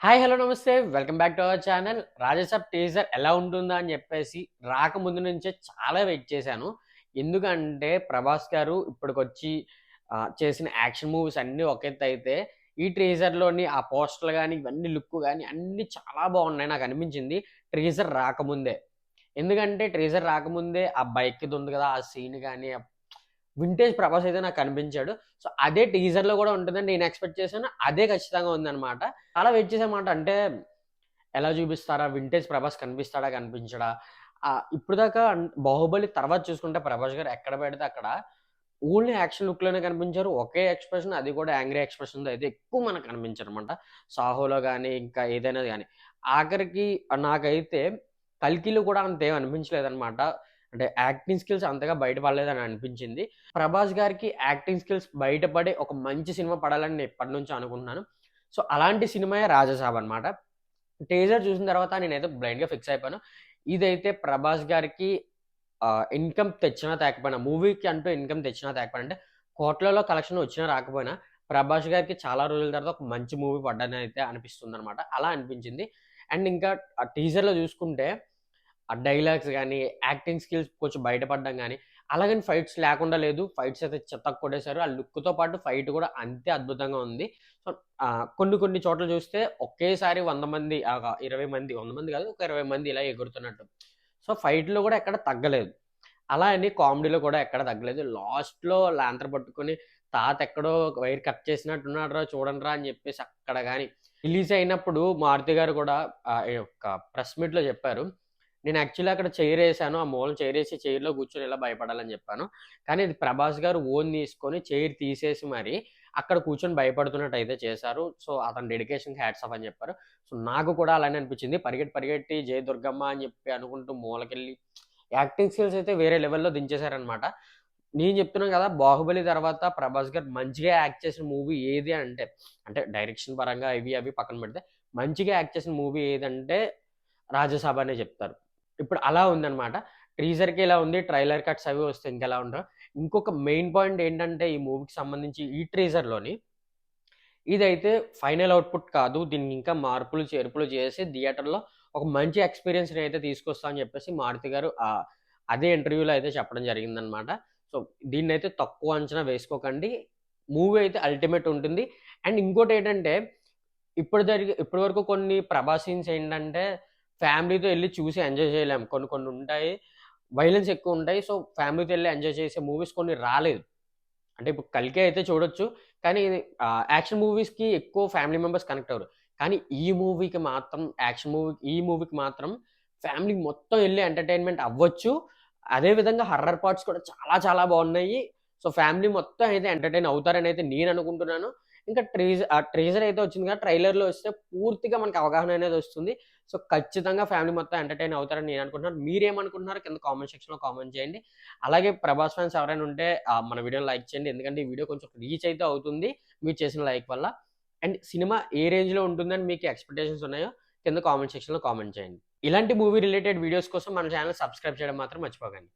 Hi! Hello! నమస్తే. Welcome back to our channel. 'Raja Saab' teaser ఎలా ఉంటుందా అని చెప్పేసి రాకముందు నుంచే చాలా వెయిట్ చేశాను. ఎందుకంటే 'ప్రభాస్' గారు ఇప్పటికొచ్చి చేసిన యాక్షన్ మూవీస్ అన్నీ ఒక ఎత్తయితే, ఈ టీజర్‌లోని ఆ పోస్టర్‌లు గాని, ఇవన్నీ లుక్ గాని అన్నీ చాలా బాగున్నాయి నాకనిపించింది టీజర్ రాకముందే. ఎందుకంటే టీజర్ రాకముందే ఆ బైక్‌ది ఉంది కదా! ఆ సీన్ గాని, వింటేజ్ 'ప్రభాస్' అయితే నాకు కనిపించాడు. సో, అదే టీజర్‌లో కూడా ఉంటుందని నేను ఎక్స్‌పెక్ట్ చేశాను. అదే ఖచ్చితంగా ఉందన్నమాట. చాలా వెయిట్ చేశానన్నమాట. అంటే ఎలా చూపిస్తారా? వింటేజ్ 'ప్రభాస్' కనిపిస్తాడా? కనిపించడా? ఇప్పటిదాకా 'బాహుబలి' తర్వాత చూసుకుంటే 'ప్రభాస్' గారు ఎక్కడ పెడితే అక్కడ ఓన్లీ యాక్షన్ లుక్‌లోనే కనిపించారు. ఒకే ఎక్స్‌ప్రెషన్ అది కూడా యాంగ్రీ ఎక్స్‌ప్రెషన్‌తో అయితే ఎక్కువ మనకు కనిపించారన్నమాట. 'సాహోలో' గాని, ఇంకా ఏదైనా గాని. ఆఖరికి నాకైతే 'కల్కిలో' కూడా అంతేం అనిపించలేదన్నమాట. అంటే యాక్టింగ్ స్కిల్స్ అంతగా బయట పడలేదని అనిపించింది. 'ప్రభాస్' గారికి యాక్టింగ్ స్కిల్స్ బయటపడే ఒక మంచి సినిమా పడాలని నేను ఎప్పటినుంచో అనుకుంటున్నాను. సో, అలాంటి సినిమాయే 'రాజసాబ్' అన్నమాట. టీజర్ చూసిన తర్వాత నేనైతే బ్లైండ్‌గా ఫిక్స్ అయిపోయాను. ఇదైతే 'ప్రభాస్' గారికి ఇన్‌కమ్ తెచ్చినా తేకపోయినా, మూవీకి అంటూ ఇన్‌కమ్ తెచ్చినా తేకపోయినా, అంటే కోట్లలో కలెక్షన్ వచ్చినా రాకపోయినా, 'ప్రభాస్' గారికి చాలా రోజుల తర్వాత ఒక మంచి మూవీ పడ్డనైతే అనిపిస్తుందనమాట. అలా అనిపించింది. అండ్ ఇంకా ఆ టీజర్‌లో చూసుకుంటే, ఆ డైలాగ్స్ గాని, యాక్టింగ్ స్కిల్స్ కొంచెం బయటపడడం గాని, అలాగని ఫైట్స్ లేకుండా లేదు. ఫైట్స్ అయితే చెత్తగా కొట్టేశారు. ఆ లుక్‌తో పాటు ఫైట్ కూడా అంతే అద్భుతంగా ఉంది. సో, కొన్ని కొన్ని చోట్ల చూస్తే ఒకేసారి 100 మంది 20 మంది 100 మంది కాదు, ఒక 20 మంది ఇలా ఎగురుతున్నట్టు. సో, ఫైట్‌లో కూడా ఎక్కడ తగ్గలేదు. అలా అని కామెడీలో కూడా ఎక్కడ తగ్గలేదు. లాస్ట్‌లో లాంతర్ పట్టుకొని తాత ఎక్కడో వైర్ కట్ చేసినట్టున్నాడురా చూడండిరా అని చెప్పేసి అక్కడ గాని రిలీజ్ అయినప్పుడు మారుతి గారు కూడా ఈ యొక్క ప్రెస్ మీట్‌లో చెప్పారు. నేను యాక్చువల్లీ అక్కడ చైరేసాను. ఆ మూలన చైరేసి చైర్‌లో కూర్చొని ఇలా భయపడాలని చెప్పాను. కానీ ఇది 'ప్రభాస్' గారు ఓన్ తీసుకొని చైర్ తీసేసి మరి అక్కడ కూర్చొని భయపడుతున్నట్టయితే చేశారు. సో, అతని డెడికేషన్‌కి హ్యాట్స్ ఆఫ్ అని చెప్పారు. సో, నాకు కూడా అలానే అనిపించింది. పరిగెట్టి పరిగెట్టి జై దుర్గమ్మ అని చెప్పి అనుకుంటూ మూలకెళ్ళి యాక్టింగ్ స్కిల్స్ అయితే వేరే లెవెల్‌లో దించేసారనమాట. నేను చెప్తున్నాను కదా! 'బాహుబలి' తర్వాత 'ప్రభాస్' గారు మంచిగా యాక్ట్ చేసిన మూవీ ఏది అంటే, అంటే డైరెక్షన్ పరంగా ఇవి అవి పక్కన పెడితే, మంచిగా యాక్ట్ చేసిన మూవీ ఏదంటే 'రాజసాబ్' అనే చెప్తారు. ఇప్పుడు అలా ఉందనమాట. టీజర్‌కి ఇలా ఉంది. ట్రైలర్ కట్స్ అవి వస్తే ఇంకెలా ఉంటదో. ఇంకొక మెయిన్ పాయింట్ ఏంటంటే ఈ మూవీకి సంబంధించి ఈ టీజర్‌లోని ఇదైతే ఫైనల్ ఔట్‌పుట్ కాదు. దీనికి ఇంకా మార్పులు, చేర్పులు చేసి థియేటర్‌లో ఒక మంచి ఎక్స్‌పీరియన్స్‌నైతే తీసుకొస్తా అని చెప్పేసి మారుతి గారు అదే ఇంటర్వ్యూలో అయితే చెప్పడం జరిగిందనమాట. సో, దీన్నైతే తక్కువ అంచనా వేసుకోకండి. మూవీ అయితే అల్టిమేట్ ఉంటుంది. అండ్ ఇంకోటేంటంటే ఇప్పటి వరకు కొన్ని 'ప్రభాస్' సీన్స్ ఏంటంటే ఫ్యామిలీతో ఎళ్లి చూసి ఎంజాయ్ చేయలేం. కొన్ని కొన్ని ఉంటాయి. వయలెన్స్ ఎక్కువుంటాయి. సో, ఫ్యామిలీతో ఎళ్లి ఎంజాయ్ చేసే మూవీస్ కొన్ని రాలేదు. అంటే ఇప్పుడు 'కల్కి' అయితే చూడొచ్చు. కానీ ఇది యాక్షన్ మూవీస్‌కి ఎక్కువ ఫ్యామిలీ మెంబర్స్ కనెక్ట్ అవ్వరు. కానీ ఈ మూవీకి మాత్రం ఈ మూవీకి మాత్రం ఫ్యామిలీ మొత్తం ఎళ్లి ఎంటర్‌టైన్‌మెంట్ అవ్వచ్చు. అదే విధంగా హర్రర్ పార్ట్స్ కూడా చాలా చాలా బావున్నాయి. సో, ఫ్యామిలీ మొత్తం అయితే ఎంటర్‌టైన్ అవుతారనైతే నేననుకుంటున్నాను. ఇంకా ట్రైజర్ అయితే వచ్చింది కదా! ట్రైలర్‌లో వస్తే పూర్తిగా మనకు అవగాహన అనేది వస్తుంది. సో, ఖచ్చితంగా ఫ్యామిలీ మొత్తం ఎంటర్‌టైన్ అవుతారని నేననుకుంటున్నాను. మీరేమనుకుంటున్నారో కింద కామెంట్ సెక్షన్‌లో కామెంట్ చేయండి. అలాగే 'ప్రభాస్' ఫ్యాన్స్ ఎవరైనా ఉంటే మన వీడియోని లైక్ చేయండి. ఎందుకంటే ఈ వీడియో కొంచెం రీచ్ అయితే అవుతుంది. మీరు చేసిన లైక్ వల్ల. అండ్ సినిమా ఏ రేంజ్‌లో ఉంటుందని మీకు ఎక్స్‌పెక్టేషన్స్ ఉన్నాయో కింద కామెంట్ సెక్షన్‌లో కామెంట్ చేయండి. ఇలాంటి మూవీ రిలేటెడ్ వీడియోస్ కోసం మన ఛానెల్ సబ్స్క్రైబ్ చేయడం మాత్రం మర్చిపోకండి.